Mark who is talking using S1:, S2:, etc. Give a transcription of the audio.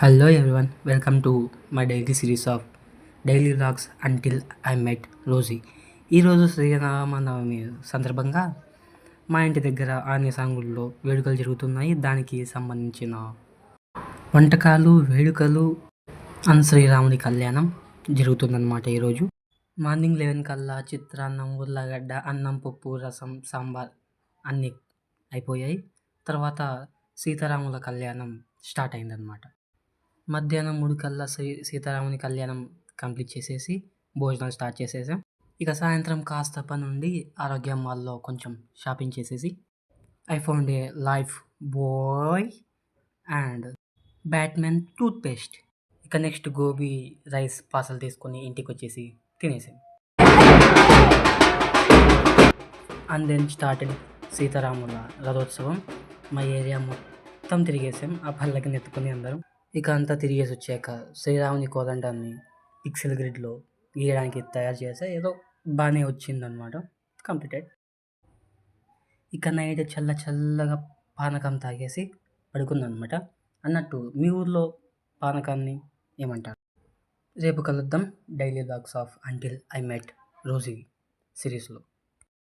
S1: Hello everyone, welcome to my daily series of daily vlogs until I met Rosie. ఈరోజు శ్రీరామనవమి సందర్భంగా మా ఇంటి దగ్గర ఆంజనేయ సాంగుల్లో వేడుకలు జరుగుతున్నాయి. దానికి సంబంధించిన వంటకాలు, వేడుకలు అండ్ శ్రీరాముని కళ్యాణం జరుగుతుందన్నమాట. ఈరోజు మార్నింగ్ 11 కల్లా చిత్రాన్నం, ఉర్లగడ్డ, అన్నం, పప్పు, రసం, సాంబార్ అన్నీ అయిపోయాయి. తర్వాత సీతారాముల కళ్యాణం స్టార్ట్ అయిందనమాట. మధ్యాహ్నం 3 కల్లా సీతారాముని కళ్యాణం కంప్లీట్ చేసేసి భోజనాలు స్టార్ట్ చేసేసాం. ఇక సాయంత్రం కాస్త పని ఉండి ఆరోగ్య మాల్లో కొంచెం షాపింగ్ చేసేసి I found a Lifebuoy and Batman toothpaste. ఇక నెక్స్ట్ గోబీ రైస్ పార్సల్ తీసుకొని ఇంటికి వచ్చేసి తినేసాం. అండ్ దెన్ స్టార్టెడ్ సీతారాముల రథోత్సవం. మా ఏరియా మొత్తం తిరిగేసాం ఆ పల్లకి నెత్తుకొని అందరం. ఇక అంతా తిరిగేసి వచ్చాక శ్రీరాముని కోదండాన్ని పిక్సెల్ గ్రిడ్లో గీయడానికి తయారు చేస్తే ఏదో బాగానే వచ్చిందనమాట. కంప్లీటెడ్. ఇక నైట్ చల్లగా పానకం తాగేసి పడుకుందనమాట. అన్నట్టు మీ ఊర్లో పానకాన్ని ఏమంటారు? రేపు కలుద్దాం daily vlogs of until I met Rosie సిరీస్లో.